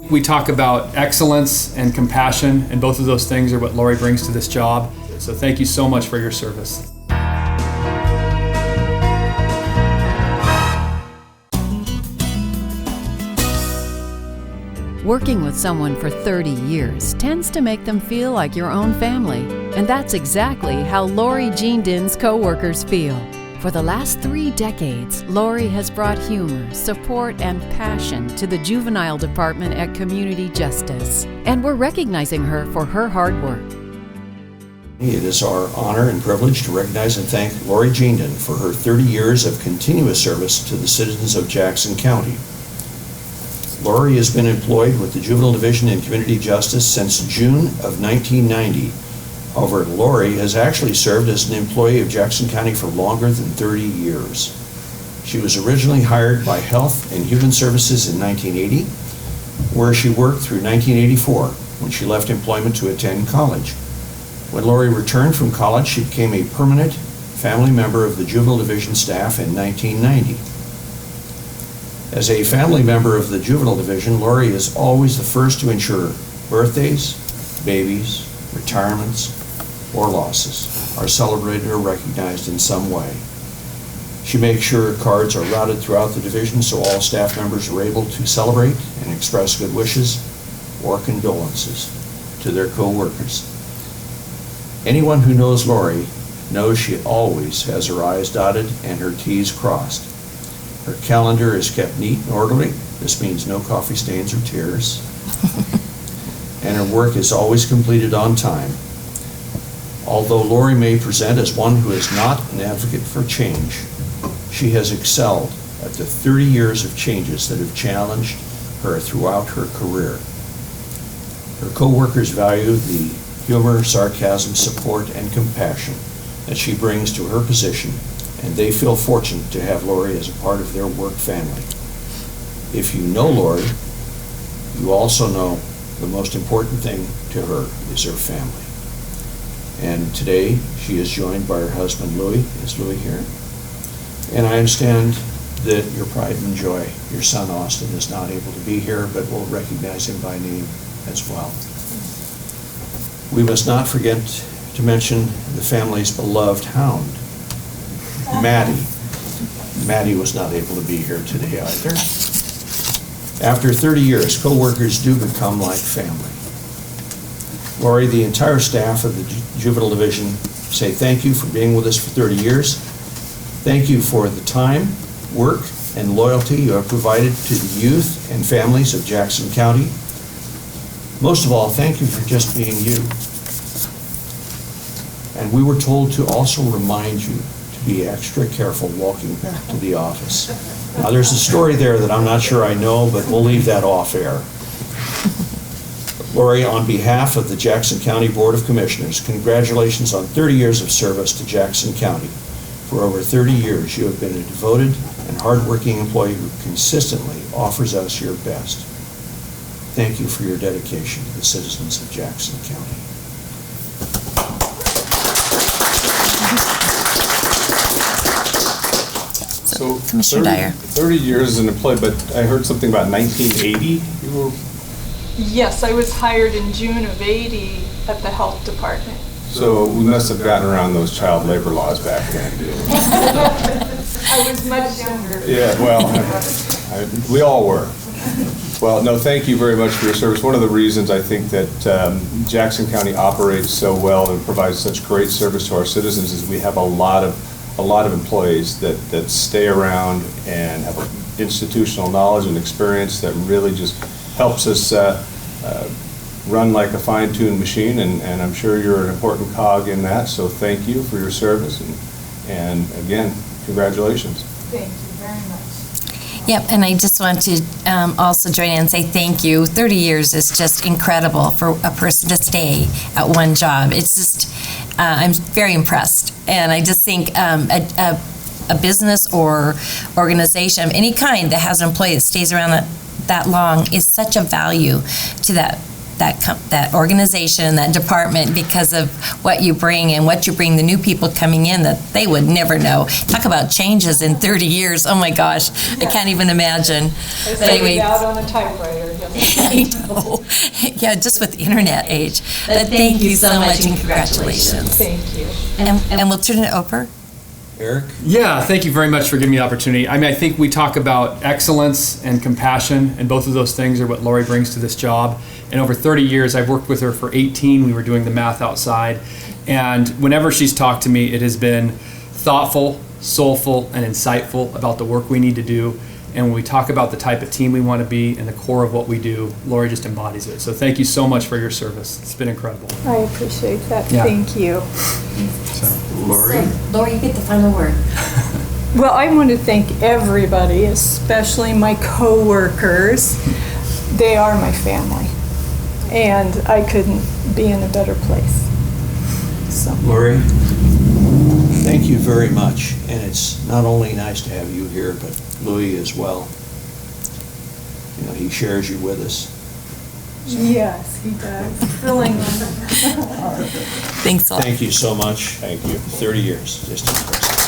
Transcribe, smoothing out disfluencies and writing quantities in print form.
We talk about excellence and compassion, and both of those things are what Laurie brings to this job. So thank you so much for your service. Working with someone for 30 years tends to make them feel like your own family. And that's exactly how Laurie Jeandin's co-workers feel. For the last 3 decades, Laurie has brought humor, support, and passion to the juvenile department at Community Justice. And we're recognizing her for her hard work. It is our honor and privilege to recognize and thank Laurie Jeandin for her 30 years of continuous service to the citizens of Jackson County. Laurie has been employed with the Juvenile Division in Community Justice since June of 1990. However, Laurie has actually served as an employee of Jackson County for longer than 30 years. She was originally hired by Health and Human Services in 1980, where she worked through 1984 when she left employment to attend college. When Laurie returned from college, she became a permanent family member of the Juvenile Division staff in 1990. As a family member of the Juvenile Division, Laurie is always the first to ensure birthdays, babies, retirements, or losses are celebrated or recognized in some way. She makes sure cards are routed throughout the division so all staff members are able to celebrate and express good wishes or condolences to their co-workers. Anyone who knows Laurie knows she always has her I's dotted and her T's crossed. Her calendar is kept neat and orderly. This means no coffee stains or tears. And her work is always completed on time. Although Laurie may present as one who is not an advocate for change, she has excelled at the 30 years of changes that have challenged her throughout her career. Her co-workers value the humor, sarcasm, support, and compassion that she brings to her position, and they feel fortunate to have Laurie as a part of their work family. If you know Laurie, you also know the most important thing to her is her family. And today, she is joined by her husband, Louie. Is Louie here? And I understand that your pride and joy, your son, Austin, is not able to be here, but we'll recognize him by name as well. We must not forget to mention the family's beloved hound, Maddie. Maddie was not able to be here today either. After 30 years, co-workers do become like family. Laurie, the entire staff of the Juvenile Division say thank you for being with us for 30 years. Thank you for the time, work, and loyalty you have provided to the youth and families of Jackson County. Most of all, thank you for just being you. And we were told to also remind you to be extra careful walking back to the office. Now, there's a story there that I'm not sure I know, but we'll leave that off air. Laurie, on behalf of the Jackson County Board of Commissioners, congratulations on 30 years of service to Jackson County. For over 30 years, you have been a devoted and hardworking employee who consistently offers us your best. Thank you for your dedication to the citizens of Jackson County. So Commissioner Dyer. 30 years as an employee, but I heard something about 1980. You were. Yes, I was hired in June of '80 at the health department. So we must have gotten around those child labor laws back then. I was much younger. Yeah, well, we all were. Well, no, thank you very much for your service. One of the reasons I think that Jackson County operates so well and provides such great service to our citizens is we have a lot of employees that stay around and have institutional knowledge and experience that really just helps us run like a fine-tuned machine, and I'm sure you're an important cog in that, so thank you for your service, and again, congratulations. Thank you very much. Yep, and I just want to also join in and say thank you. 30 years is just incredible for a person to stay at one job. It's just, I'm very impressed, and I just think a business or organization of any kind that has an employee that stays around that long is such a value to that that organization, that department, because of what you bring and what you bring the new people coming in that they would never know. Talk about changes in 30 years. Oh my gosh, I can't even imagine. I But started out on a typewriter. I know. Yeah, just with the internet age. But thank you so much and congratulations. Thank you. And we'll turn it over. Eric? Yeah, thank you very much for giving me the opportunity. I mean, I think we talk about excellence and compassion, and both of those things are what Laurie brings to this job. And over 30 years, I've worked with her for 18. We were doing the math outside. And whenever she's talked to me, it has been thoughtful, soulful, and insightful about the work we need to do. And when we talk about the type of team we want to be and the core of what we do, Laurie just embodies it. So thank you so much for your service. It's been incredible. I appreciate that. Yeah. Thank you. Lori? Laurie, you get the final word. Well, I want to thank everybody, especially my coworkers. They are my family, and I couldn't be in a better place. So. Lori? Thank you very much. And it's not only nice to have you here, but Louis as well. You know, he shares you with us. Yes, he does. Thrilling. Thanks a lot. Thank you so much. Thank you. 30 years, just impressive.